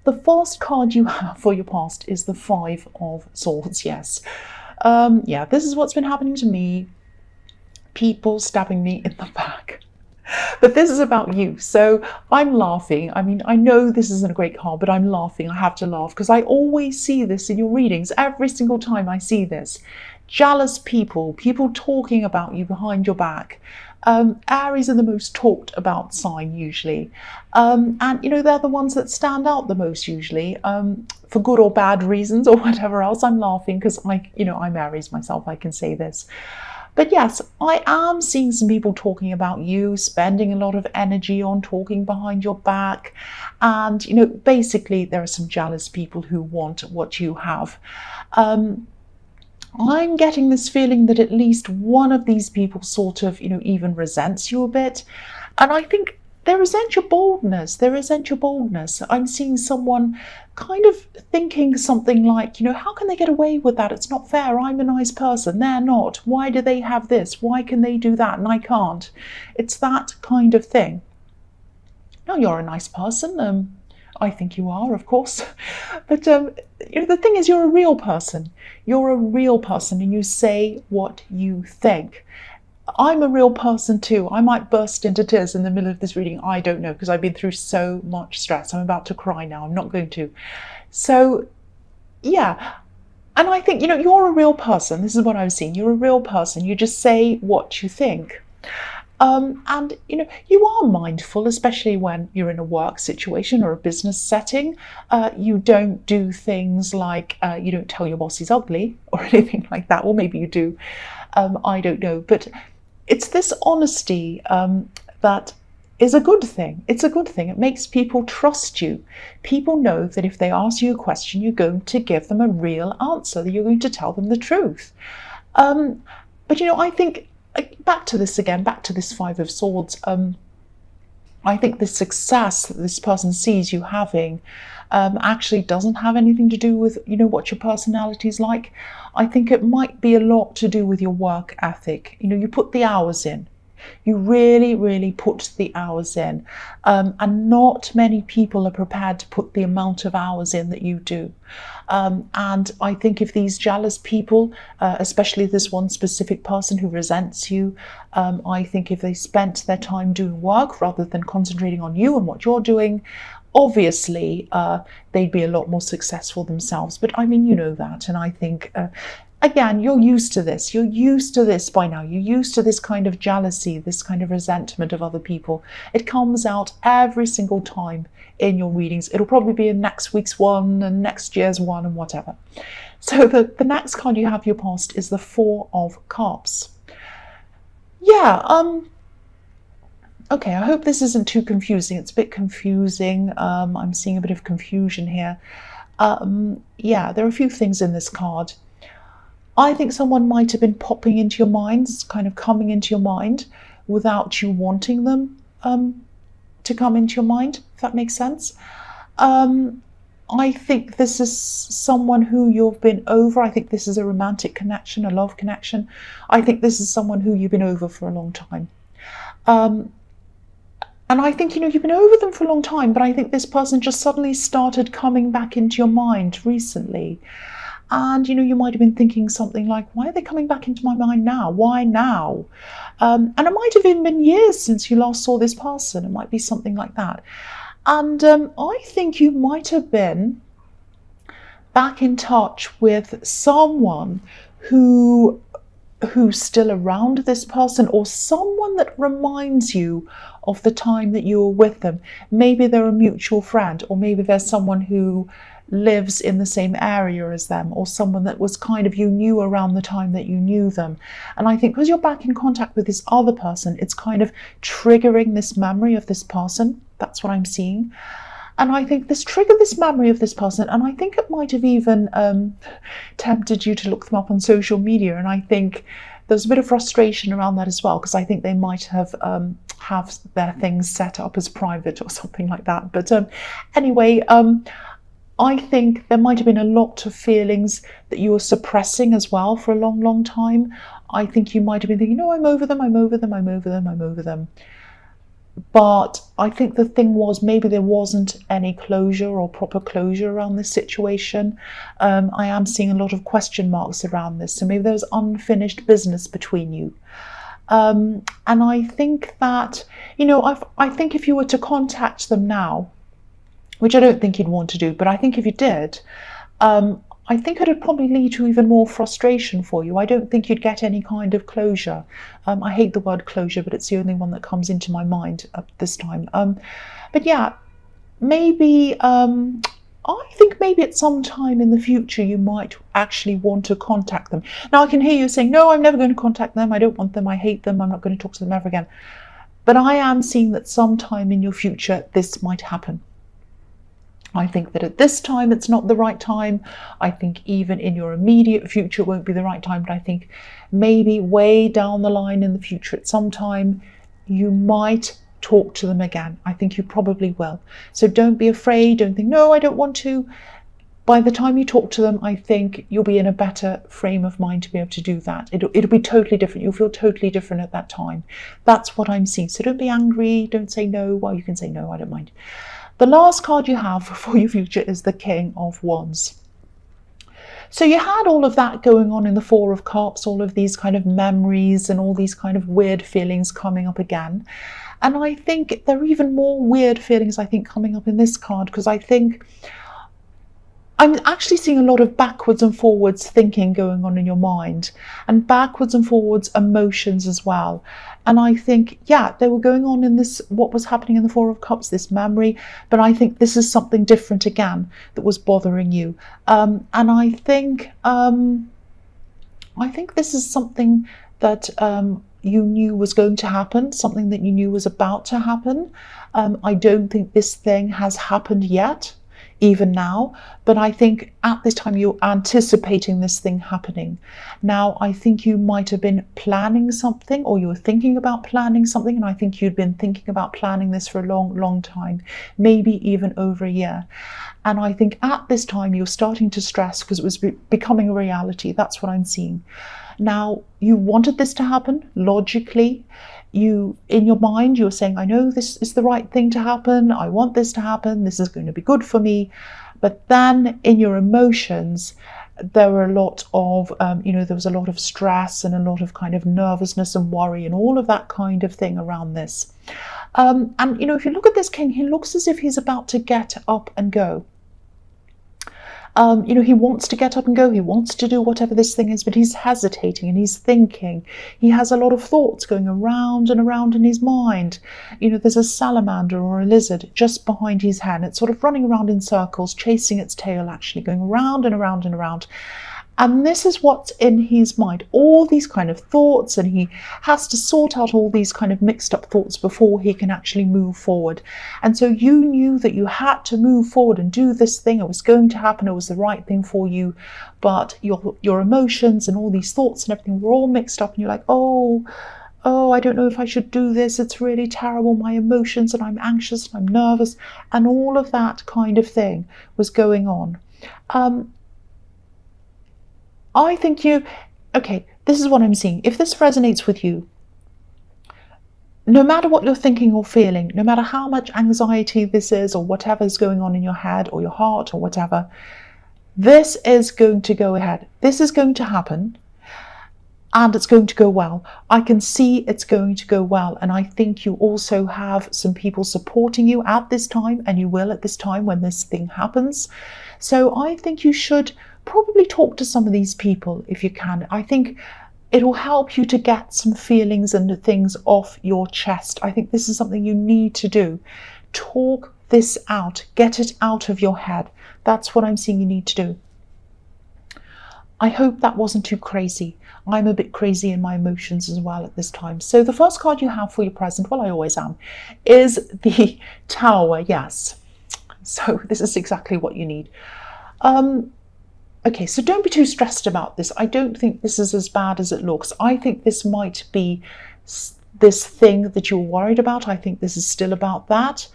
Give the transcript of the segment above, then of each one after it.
The first card you have for your past is the Five of Swords, yes. Yeah, this is what's been happening to me. People stabbing me in the back. But this is about you. So I'm laughing. I mean, I know this isn't a great card, but I'm laughing. I have to laugh because I always see this in your readings. Every single time I see this. Jealous people, people talking about you behind your back. Aries are the most talked about sign usually. And, they're the ones that stand out the most usually, for good or bad reasons or whatever else. I'm laughing because I'm Aries myself, I can say this. But yes, I am seeing some people talking about you, spending a lot of energy on talking behind your back. And, basically there are some jealous people who want what you have. I'm getting this feeling that at least one of these people sort of, even resents you a bit. And I think they resent your boldness. They resent your boldness. I'm seeing someone kind of thinking something like, how can they get away with that? It's not fair. I'm a nice person. They're not. Why do they have this? Why can they do that and I can't? It's that kind of thing. Now, you're a nice person. I think you are, of course. But the thing is, you're a real person. You're a real person and you say what you think. I'm a real person too. I might burst into tears in the middle of this reading. I don't know, because I've been through so much stress. I'm about to cry now. I'm not going to. So, yeah. And I think, you're a real person. This is what I've seen. You're a real person. You just say what you think. And, you are mindful, especially when you're in a work situation or a business setting. You don't do things like, you don't tell your boss he's ugly or anything like that. Or maybe you do. I don't know. But it's this honesty that is a good thing. It's a good thing. It makes people trust you. People know that if they ask you a question, you're going to give them a real answer, that you're going to tell them the truth. But, I think, back to this again, back to this Five of Swords, I think the success that this person sees you having actually doesn't have anything to do with, what your personality's like. I think it might be a lot to do with your work ethic. You put the hours in. You really, really put the hours in. And not many people are prepared to put the amount of hours in that you do. And I think if these jealous people, especially this one specific person who resents you, I think if they spent their time doing work rather than concentrating on you and what you're doing, obviously they'd be a lot more successful themselves. But I mean, you know that. And I think, again, you're used to this. You're used to this by now. You're used to this kind of jealousy, this kind of resentment of other people. It comes out every single time in your readings. It'll probably be in next week's one and next year's one and whatever. So the next card you have your past is the Four of Cups. Yeah, okay, I hope this isn't too confusing. It's a bit confusing. I'm seeing a bit of confusion here. Yeah, there are a few things in this card. I think someone might have been popping into your mind, kind of coming into your mind without you wanting them to come into your mind, if that makes sense. I think this is someone who you've been over. I think this is a romantic connection, a love connection. I think this is someone who you've been over for a long time. And I think, you've been over them for a long time, but I think this person just suddenly started coming back into your mind recently. And, you might have been thinking something like, why are they coming back into my mind now? Why now? And it might have even been years since you last saw this person. It might be something like that. And I think you might have been back in touch with someone who's still around this person, or someone that reminds you of the time that you were with them. Maybe they're a mutual friend, or maybe there's someone who lives in the same area as them, or someone that was kind of you knew around the time that you knew them. And I think because you're back in contact with this other person, it's kind of triggering this memory of this person. That's what I'm seeing. And I think this triggered this memory of this person, and I think it might have even tempted you to look them up on social media. And I think there's a bit of frustration around that as well, because I think they might have their things set up as private or something like that. But anyway, I think there might have been a lot of feelings that you were suppressing as well for a long, long time. I think you might have been thinking, no, I'm over them, I'm over them, I'm over them, I'm over them. But I think the thing was, maybe there wasn't any closure or proper closure around this situation. I am seeing a lot of question marks around this. So maybe there was unfinished business between you. And I think that, I think if you were to contact them now, which I don't think you'd want to do, but I think if you did, I think it would probably lead to even more frustration for you. I don't think you'd get any kind of closure. I hate the word closure, but it's the only one that comes into my mind at this time. But yeah, maybe, I think maybe at some time in the future you might actually want to contact them. Now I can hear you saying, no, I'm never going to contact them. I don't want them. I hate them. I'm not going to talk to them ever again. But I am seeing that sometime in your future this might happen. I think that at this time it's not the right time. I think even in your immediate future it won't be the right time, but I think maybe way down the line in the future at some time you might talk to them again. I think you probably will. So don't be afraid. Don't think, no, I don't want to. By the time you talk to them, I think you'll be in a better frame of mind to be able to do that. It'll be totally different. You'll feel totally different at that time. That's what I'm seeing. So don't be angry. Don't say no. Well, you can say no, I don't mind. The last card you have for your future is the King of Wands. So you had all of that going on in the Four of Cups, all of these kind of memories and all these kind of weird feelings coming up again. And I think there are even more weird feelings, I think, coming up in this card, because I think I'm actually seeing a lot of backwards and forwards thinking going on in your mind, and backwards and forwards emotions as well. And I think, yeah, they were going on in this, what was happening in the Four of Cups, this memory, but I think this is something different again that was bothering you. And I think this is something that you knew was going to happen, something that you knew was about to happen. I don't think this thing has happened yet, even now, but I think at this time you're anticipating this thing happening. Now, I think you might have been planning something, or you were thinking about planning something, and I think you'd been thinking about planning this for a long, long time, maybe even over a year. And I think at this time you're starting to stress because it was becoming a reality. That's what I'm seeing. Now, you wanted this to happen logically. You, in your mind, you're saying, I know this is the right thing to happen. I want this to happen. This is going to be good for me. But then in your emotions, there were a lot of, there was a lot of stress and a lot of kind of nervousness and worry and all of that kind of thing around this. And, if you look at this king, he looks as if he's about to get up and go. He wants to get up and go. He wants to do whatever this thing is, but he's hesitating and he's thinking. He has a lot of thoughts going around and around in his mind. There's a salamander or a lizard just behind his head. It's sort of running around in circles, chasing its tail, actually going around and around and around. And this is what's in his mind, all these kind of thoughts, and he has to sort out all these kind of mixed up thoughts before he can actually move forward. And so you knew that you had to move forward and do this thing. It was going to happen. It was the right thing for you. But your emotions and all these thoughts and everything were all mixed up, and you're like, oh, I don't know if I should do this. It's really terrible. My emotions, and I'm anxious and I'm nervous, and all of that kind of thing was going on. I think this is what I'm seeing. If this resonates with you, no matter what you're thinking or feeling, no matter how much anxiety this is or whatever is going on in your head or your heart or whatever, this is going to go ahead. This is going to happen, and it's going to go well. I can see it's going to go well. And I think you also have some people supporting you at this time, and you will at this time when this thing happens. So I think you should probably talk to some of these people if you can. I think it'll help you to get some feelings and things off your chest. I think this is something you need to do. Talk this out. Get it out of your head. That's what I'm seeing you need to do. I hope that wasn't too crazy. I'm a bit crazy in my emotions as well at this time. So the first card you have for your present, well, I always am, is the Tower. Yes. So this is exactly what you need. Okay, so don't be too stressed about this. I don't think this is as bad as it looks. I think this might be this thing that you're worried about. I think this is still about that,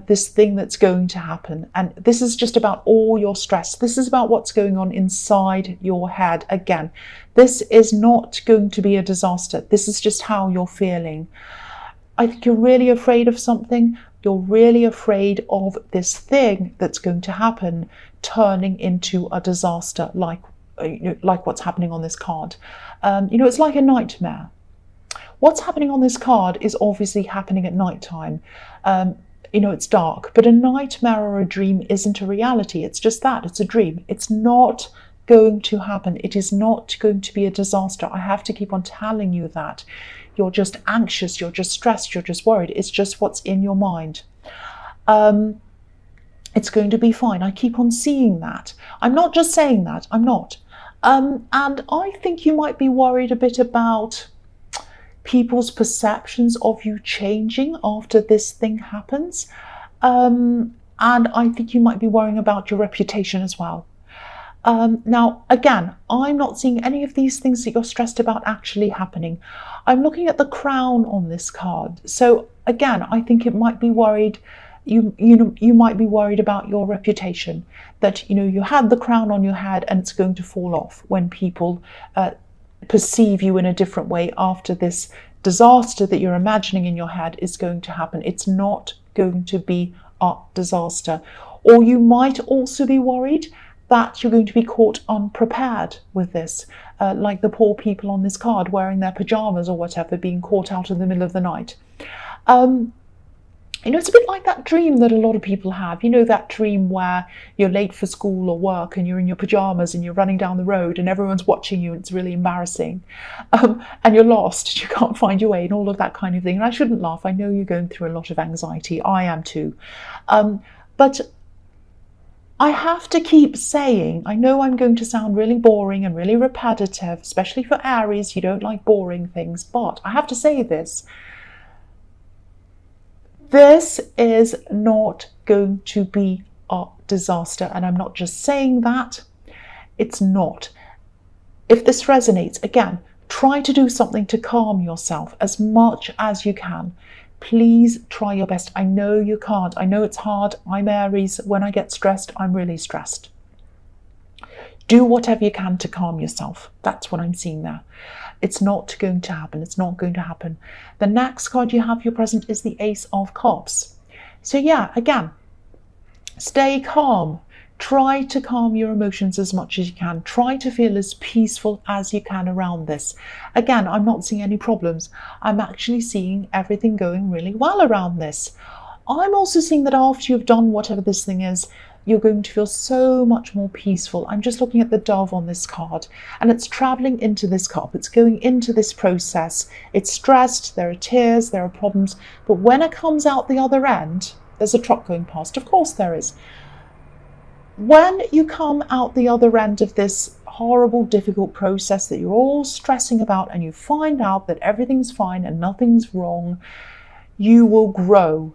this thing that's going to happen. And this is just about all your stress. This is about what's going on inside your head. Again, this is not going to be a disaster. This is just how you're feeling. I think you're really afraid of something. You're really afraid of this thing that's going to happen turning into a disaster, like what's happening on this card. It's like a nightmare. What's happening on this card is obviously happening at night time. It's dark, but a nightmare or a dream isn't a reality. It's just that, it's a dream. It's not going to happen. It is not going to be a disaster. I have to keep on telling you that. You're just anxious, you're just stressed, you're just worried. It's just what's in your mind. It's going to be fine. I keep on seeing that. I'm not just saying that, I'm not. And I think you might be worried a bit about people's perceptions of you changing after this thing happens. And I think you might be worrying about your reputation as well. Now, again, I'm not seeing any of these things that you're stressed about actually happening. I'm looking at the crown on this card. So again, I think it might be worried. You might be worried about your reputation, that you had the crown on your head and it's going to fall off when people perceive you in a different way after this disaster that you're imagining in your head is going to happen. It's not going to be a disaster. Or you might also be worried that you're going to be caught unprepared with this, like the poor people on this card wearing their pajamas or whatever, being caught out in the middle of the night. It's a bit like that dream that a lot of people have. That dream where you're late for school or work and you're in your pajamas and you're running down the road and everyone's watching you and it's really embarrassing. And you're lost, you can't find your way and all of that kind of thing. And I shouldn't laugh. I know you're going through a lot of anxiety. I am too. But I have to keep saying, I know I'm going to sound really boring and really repetitive, especially for Aries. You don't like boring things, but I have to say this. This is not going to be a disaster. And I'm not just saying that. It's not. If this resonates, again, try to do something to calm yourself as much as you can. Please try your best. I know you can't. I know it's hard. I'm Aries. When I get stressed, I'm really stressed. Do whatever you can to calm yourself. That's what I'm seeing there. It's not going to happen. It's not going to happen. The next card you have, your present, is the Ace of Cups. So yeah, again, stay calm. Try to calm your emotions as much as you can. Try to feel as peaceful as you can around this. Again, I'm not seeing any problems. I'm actually seeing everything going really well around this. I'm also seeing that after you've done whatever this thing is, you're going to feel so much more peaceful. I'm just looking at the dove on this card and it's traveling into this cup. It's going into this process. It's stressed, there are tears, there are problems. But when it comes out the other end, there's a truck going past. Of course there is. When you come out the other end of this horrible, difficult process that you're all stressing about and you find out that everything's fine and nothing's wrong, you will grow.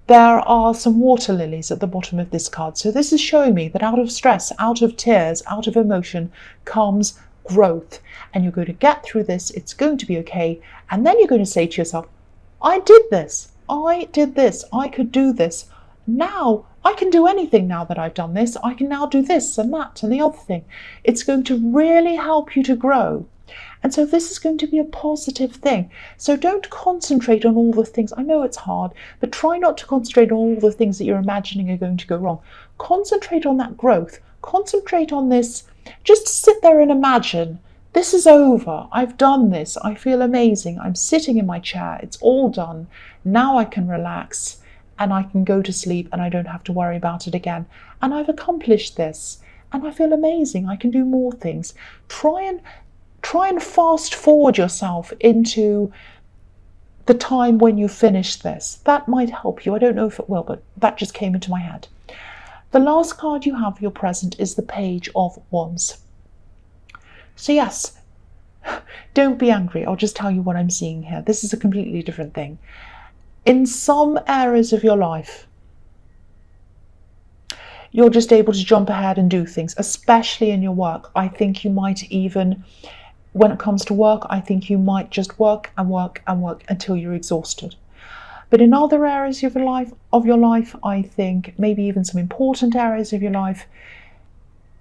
There are some water lilies at the bottom of this card. So this is showing me that out of stress, out of tears, out of emotion comes growth. And you're going to get through this. It's going to be okay. And then you're going to say to yourself, I did this. I did this. I could do this. Now I can do anything now that I've done this. I can now do this and that and the other thing. It's going to really help you to grow. And so this is going to be a positive thing. So don't concentrate on all the things. I know it's hard, but try not to concentrate on all the things that you're imagining are going to go wrong. Concentrate on that growth. Concentrate on this. Just sit there and imagine, this is over. I've done this. I feel amazing. I'm sitting in my chair. It's all done. Now I can relax and I can go to sleep and I don't have to worry about it again. And I've accomplished this and I feel amazing. I can do more things. Try and fast forward yourself into the time when you finish this. That might help you. I don't know if it will, but that just came into my head. The last card you have for your present is the Page of Wands. So yes, don't be angry. I'll just tell you what I'm seeing here. This is a completely different thing. In some areas of your life, you're just able to jump ahead and do things, especially in your work. I think you might even, when it comes to work, I think you might just work and work and work until you're exhausted. But in other areas of your life, I think maybe even some important areas of your life,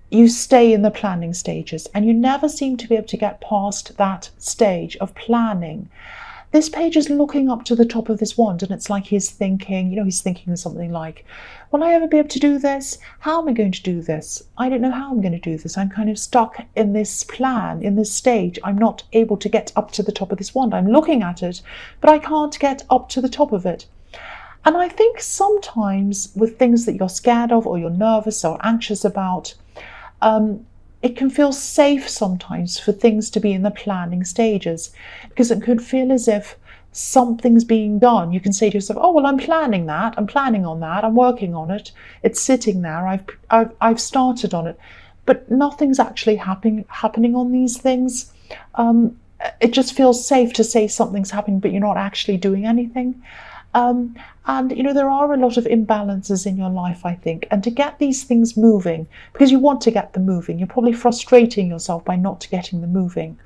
you stay in the planning stages and you never seem to be able to get past that stage of planning. This page is looking up to the top of this wand, and it's like he's thinking, he's thinking something like, will I ever be able to do this? How am I going to do this? I don't know how I'm going to do this. I'm kind of stuck in this plan, in this stage. I'm not able to get up to the top of this wand. I'm looking at it, but I can't get up to the top of it. And I think sometimes with things that you're scared of or you're nervous or anxious about, it can feel safe sometimes for things to be in the planning stages, because it could feel as if something's being done. You can say to yourself, oh, well, I'm planning that, I'm planning on that, I'm working on it, it's sitting there, I've started on it, but nothing's actually happening on these things. It just feels safe to say something's happening, but you're not actually doing anything. And there are a lot of imbalances in your life, I think, and to get these things moving, because you want to get them moving, you're probably frustrating yourself by not getting them moving.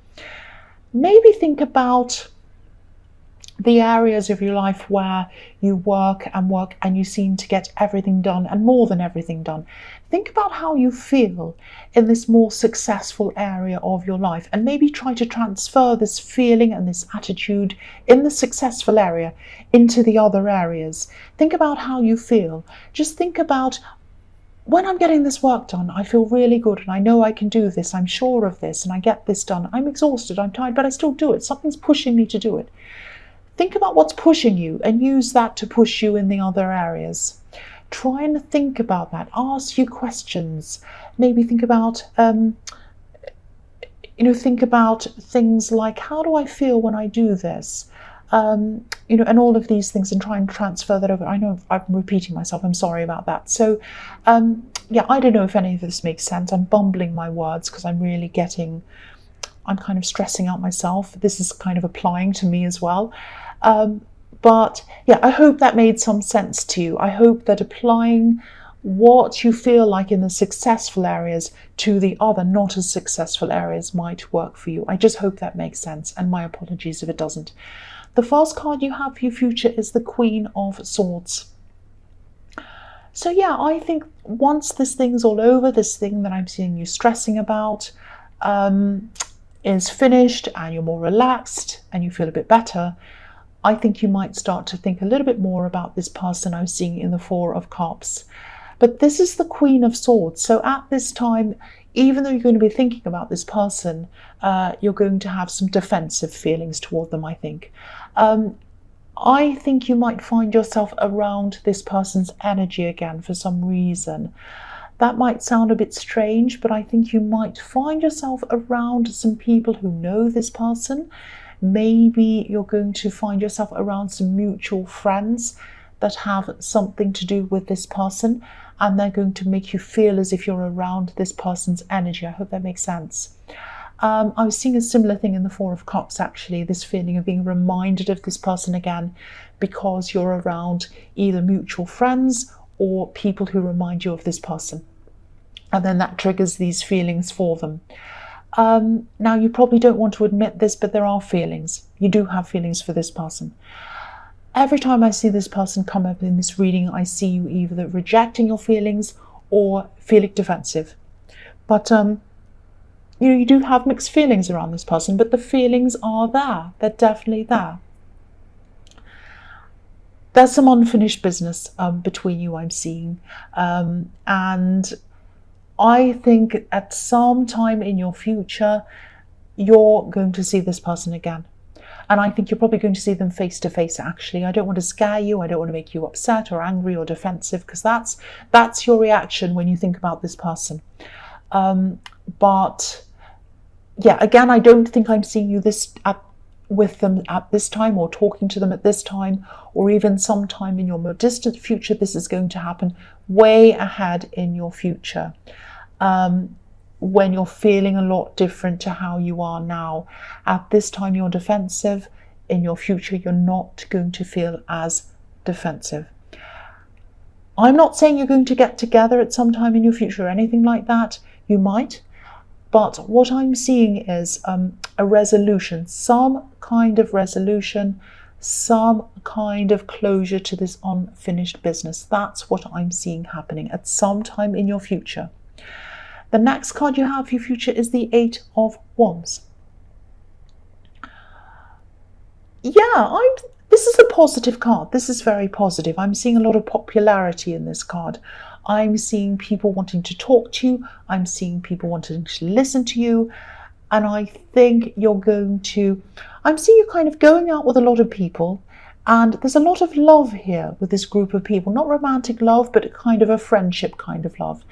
Maybe think about the areas of your life where you work and you seem to get everything done and more than everything done. Think about how you feel in this more successful area of your life, and maybe try to transfer this feeling and this attitude in the successful area into the other areas. Think about how you feel. Just think about, when I'm getting this work done, I feel really good and I know I can do this, I'm sure of this, and I get this done. I'm exhausted, I'm tired, but I still do it. Something's pushing me to do it. Think about what's pushing you and use that to push you in the other areas. Try and think about that. Ask you questions. Maybe think about, think about things like, how do I feel when I do this? And all of these things, and try and transfer that over. I know I'm repeating myself. I'm sorry about that. So, yeah, I don't know if any of this makes sense. I'm bumbling my words because I'm kind of stressing out myself. This is kind of applying to me as well. But yeah, I hope that made some sense to you. I hope that applying what you feel like in the successful areas to the other not as successful areas might work for you. I just hope that makes sense, and my apologies if it doesn't. The first card you have for your future is the Queen of Swords. So yeah, I think once this thing's all over, this thing that I'm seeing you stressing about is finished and you're more relaxed and you feel a bit better, I think you might start to think a little bit more about this person I was seeing in the Four of Cups. But this is the Queen of Swords. So at this time, even though you're going to be thinking about this person, you're going to have some defensive feelings toward them, I think. I think you might find yourself around this person's energy again for some reason. That might sound a bit strange, but I think you might find yourself around some people who know this person. Maybe you're going to find yourself around some mutual friends that have something to do with this person, and they're going to make you feel as if you're around this person's energy. I hope that makes sense. I was seeing a similar thing in the Four of Cups, actually, this feeling of being reminded of this person again because you're around either mutual friends or people who remind you of this person. And then that triggers these feelings for them. Now, you probably don't want to admit this, but there are feelings. You do have feelings for this person. Every time I see this person come up in this reading, I see you either rejecting your feelings or feeling defensive. But, you do have mixed feelings around this person, but the feelings are there. They're definitely there. There's some unfinished business between you, I'm seeing. And I think at some time in your future, you're going to see this person again. And I think you're probably going to see them face to face, actually. I don't want to scare you. I don't want to make you upset or angry or defensive, because that's your reaction when you think about this person. But yeah, again, I don't think I'm seeing you with them at this time, or talking to them at this time, or even sometime in your more distant future. This is going to happen way ahead in your future, when you're feeling a lot different to how you are now. At this time, you're defensive. In your future, you're not going to feel as defensive. I'm not saying you're going to get together at some time in your future or anything like that. You might. But what I'm seeing is a resolution, some kind of resolution, some kind of closure to this unfinished business. That's what I'm seeing happening at some time in your future. The next card you have for your future is the Eight of Wands. Yeah, this is a positive card. This is very positive. I'm seeing a lot of popularity in this card. I'm seeing people wanting to talk to you. I'm seeing people wanting to listen to you. And I think I'm seeing you kind of going out with a lot of people. And there's a lot of love here with this group of people. Not romantic love, but kind of a friendship kind of love.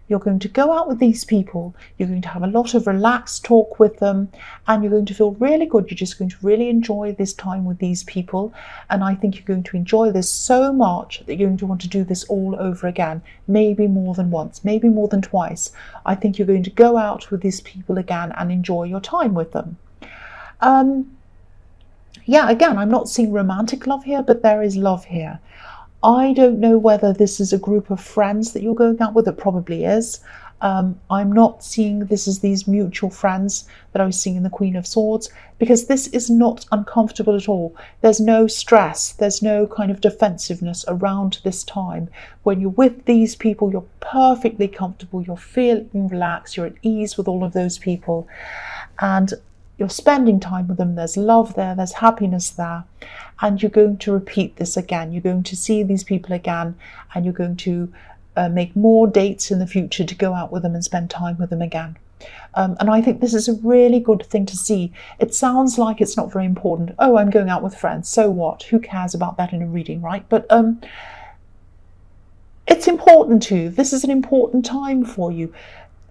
You're going to go out with these people, you're going to have a lot of relaxed talk with them, and you're going to feel really good. You're just going to really enjoy this time with these people. And I think you're going to enjoy this so much that you're going to want to do this all over again, maybe more than once, maybe more than twice. I think you're going to go out with these people again and enjoy your time with them. Yeah, again, I'm not seeing romantic love here, but there is love here. I don't know whether this is a group of friends that you're going out with. It probably is. I'm not seeing this as these mutual friends that I was seeing in the Queen of Swords, because this is not uncomfortable at all. There's no stress. There's no kind of defensiveness around this time. When you're with these people, you're perfectly comfortable. You're feeling relaxed. You're at ease with all of those people. And you're spending time with them. There's love there. There's happiness there. And you're going to repeat this again. You're going to see these people again, and you're going to make more dates in the future to go out with them and spend time with them again. And I think this is a really good thing to see. It sounds like it's not very important. Oh, I'm going out with friends. So what? Who cares about that in a reading, right? But it's important too. This is an important time for you.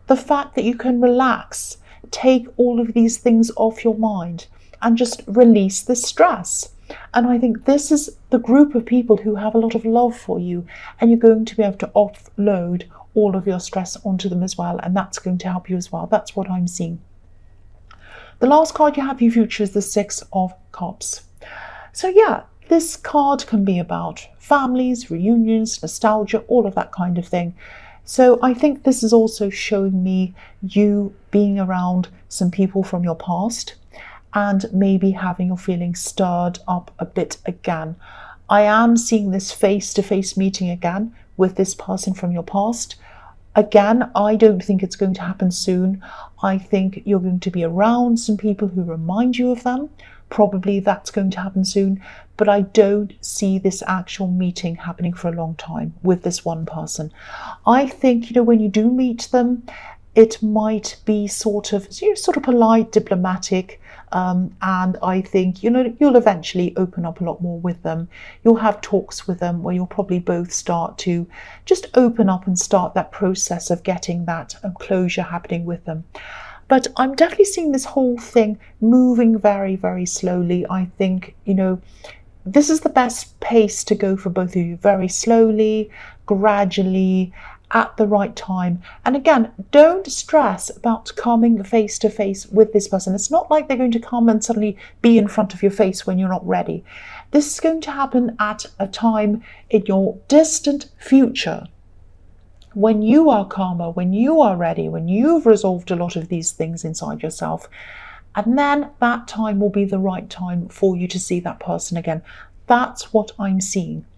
The fact that you can relax, take all of these things off your mind and just release the stress. And I think this is the group of people who have a lot of love for you, and you're going to be able to offload all of your stress onto them as well, and that's going to help you as well. That's what I'm seeing. The last card you have for your future is the Six of Cups. So yeah, this card can be about families, reunions, nostalgia, all of that kind of thing. So I think this is also showing me you being around some people from your past and maybe having your feelings stirred up a bit again. I am seeing this face-to-face meeting again with this person from your past. Again, I don't think it's going to happen soon. I think you're going to be around some people who remind you of them. Probably that's going to happen soon, but I don't see this actual meeting happening for a long time with this one person. I think, when you do meet them, it might be sort of polite, diplomatic, and I think you'll eventually open up a lot more with them. You'll have talks with them where you'll probably both start to just open up and start that process of getting that closure happening with them. But I'm definitely seeing this whole thing moving very, very slowly. I think, this is the best pace to go for both of you. Very slowly, gradually, at the right time. And again, don't stress about coming face to face with this person. It's not like they're going to come and suddenly be in front of your face when you're not ready. This is going to happen at a time in your distant future, when you are calmer, when you are ready, when you've resolved a lot of these things inside yourself. And then that time will be the right time for you to see that person again. That's what I'm seeing.